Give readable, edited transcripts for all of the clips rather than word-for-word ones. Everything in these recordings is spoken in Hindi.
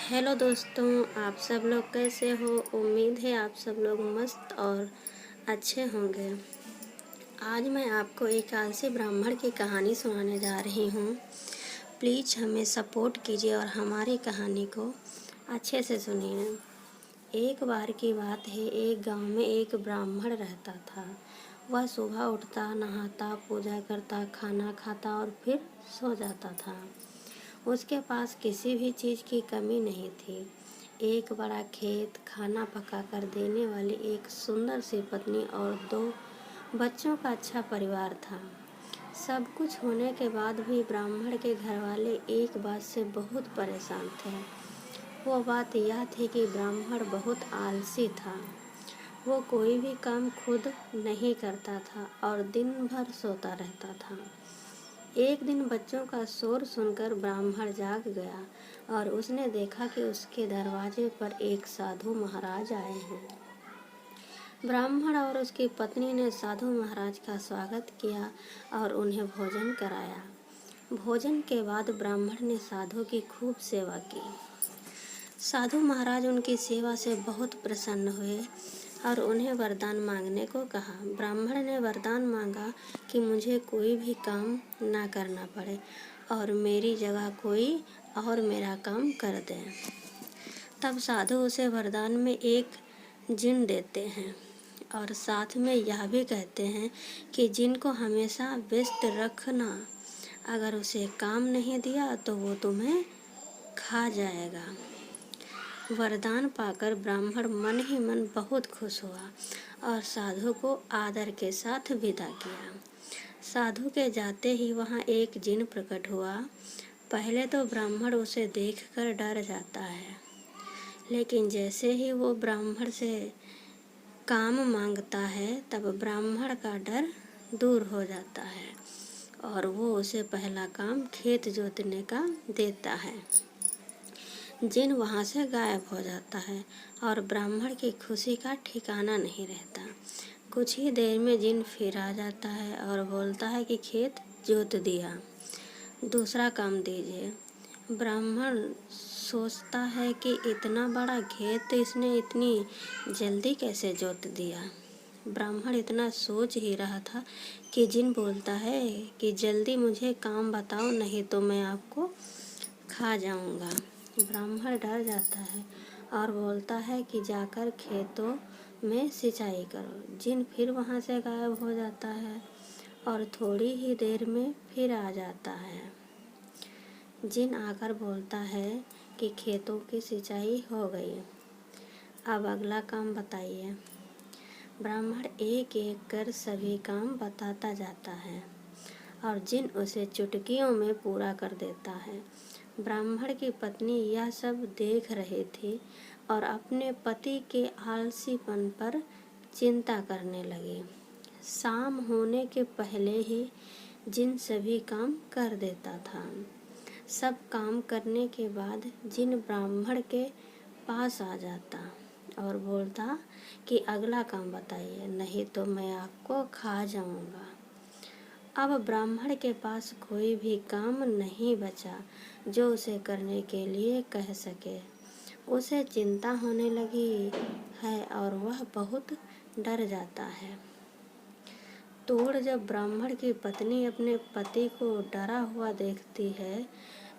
हेलो दोस्तों, आप सब लोग कैसे हो। उम्मीद है आप सब लोग मस्त और अच्छे होंगे। आज मैं आपको एक आलसी ब्राह्मण की कहानी सुनाने जा रही हूँ। प्लीज़ हमें सपोर्ट कीजिए और हमारी कहानी को अच्छे से सुनिए। एक बार की बात है, एक गांव में एक ब्राह्मण रहता था। वह सुबह उठता, नहाता, पूजा करता, खाना खाता और फिर सो जाता था। उसके पास किसी भी चीज़ की कमी नहीं थी। एक बड़ा खेत, खाना पका कर देने वाली एक सुंदर सी पत्नी और 2 बच्चों का अच्छा परिवार था। सब कुछ होने के बाद भी ब्राह्मण के घरवाले एक बात से बहुत परेशान थे। वो बात यह थी कि ब्राह्मण बहुत आलसी था। वो कोई भी काम खुद नहीं करता था और दिन भर सोता रहता था। एक दिन बच्चों का शोर सुनकर ब्राह्मण जाग गया और उसने देखा कि उसके दरवाजे पर एक साधु महाराज आए हैं। ब्राह्मण और उसकी पत्नी ने साधु महाराज का स्वागत किया और उन्हें भोजन कराया। भोजन के बाद ब्राह्मण ने साधु की खूब सेवा की। साधु महाराज उनकी सेवा से बहुत प्रसन्न हुए और उन्हें वरदान मांगने को कहा। ब्राह्मण ने वरदान मांगा कि मुझे कोई भी काम ना करना पड़े और मेरी जगह कोई और मेरा काम कर दे। तब साधु उसे वरदान में एक जिन देते हैं और साथ में यह भी कहते हैं कि जिन को हमेशा व्यस्त रखना। अगर उसे काम नहीं दिया तो वो तुम्हें खा जाएगा। वरदान पाकर ब्राह्मण मन ही मन बहुत खुश हुआ और साधु को आदर के साथ विदा किया। साधु के जाते ही वहाँ एक जिन प्रकट हुआ। पहले तो ब्राह्मण उसे देखकर डर जाता है, लेकिन जैसे ही वो ब्राह्मण से काम मांगता है तब ब्राह्मण का डर दूर हो जाता है और वो उसे पहला काम खेत जोतने का देता है। जिन वहाँ से गायब हो जाता है और ब्राह्मण की खुशी का ठिकाना नहीं रहता। कुछ ही देर में जिन फिर आ जाता है और बोलता है कि खेत जोत दिया, दूसरा काम दीजिए। ब्राह्मण सोचता है कि इतना बड़ा खेत इसने इतनी जल्दी कैसे जोत दिया। ब्राह्मण इतना सोच ही रहा था कि जिन बोलता है कि जल्दी मुझे काम बताओ, नहीं तो मैं आपको खा जाऊंगा। ब्राह्मण डर जाता है और बोलता है कि जाकर खेतों में सिंचाई करो। जिन फिर वहाँ से गायब हो जाता है और थोड़ी ही देर में फिर आ जाता है। जिन आकर बोलता है कि खेतों की सिंचाई हो गई, अब अगला काम बताइए। ब्राह्मण एक एक कर सभी काम बताता जाता है और जिन उसे चुटकियों में पूरा कर देता है। ब्राह्मण की पत्नी यह सब देख रही थी और अपने पति के आलसीपन पर चिंता करने लगी। शाम होने के पहले ही जिन सभी काम कर देता था। सब काम करने के बाद जिन ब्राह्मण के पास आ जाता और बोलता कि अगला काम बताइए, नहीं तो मैं आपको खा जाऊंगा। अब ब्राह्मण के पास कोई भी काम नहीं बचा जो उसे करने के लिए कह सके। उसे चिंता होने लगी है और वह बहुत डर जाता है। तोड़ जब ब्राह्मण की पत्नी अपने पति को डरा हुआ देखती है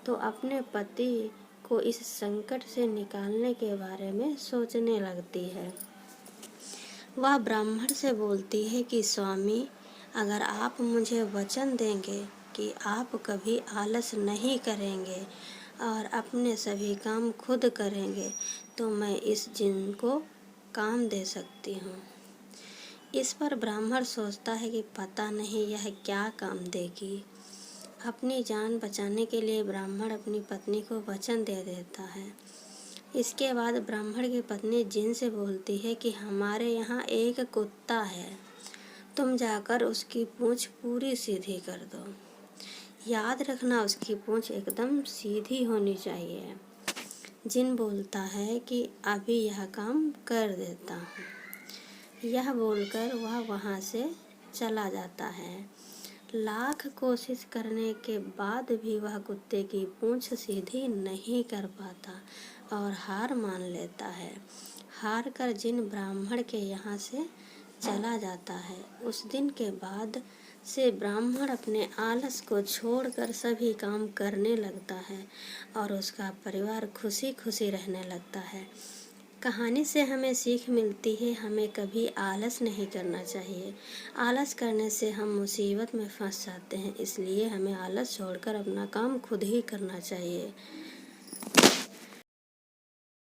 तो अपने पति को इस संकट से निकालने के बारे में सोचने लगती है। वह ब्राह्मण से बोलती है कि स्वामी, अगर आप मुझे वचन देंगे कि आप कभी आलस नहीं करेंगे और अपने सभी काम खुद करेंगे तो मैं इस जिन को काम दे सकती हूँ। इस पर ब्राह्मण सोचता है कि पता नहीं यह क्या काम देगी। अपनी जान बचाने के लिए ब्राह्मण अपनी पत्नी को वचन दे देता है। इसके बाद ब्राह्मण की पत्नी जिन से बोलती है कि हमारे यहाँ एक कुत्ता है, तुम जाकर उसकी पूंछ पूरी सीधी कर दो। याद रखना, उसकी पूंछ एकदम सीधी होनी चाहिए। जिन बोलता है कि अभी यह काम कर देता हूँ। यह बोलकर वह वहाँ से चला जाता है। लाख कोशिश करने के बाद भी वह कुत्ते की पूंछ सीधी नहीं कर पाता और हार मान लेता है। हार कर जिन ब्राह्मण के यहाँ से चला जाता है, उस दिन के बाद से ब्राह्मण अपने आलस को छोड़कर सभी काम करने लगता है और उसका परिवार खुशी खुशी रहने लगता है। कहानी से हमें सीख मिलती है, हमें कभी आलस नहीं करना चाहिए। आलस करने से हम मुसीबत में फंस जाते हैं, इसलिए हमें आलस छोड़कर अपना काम खुद ही करना चाहिए।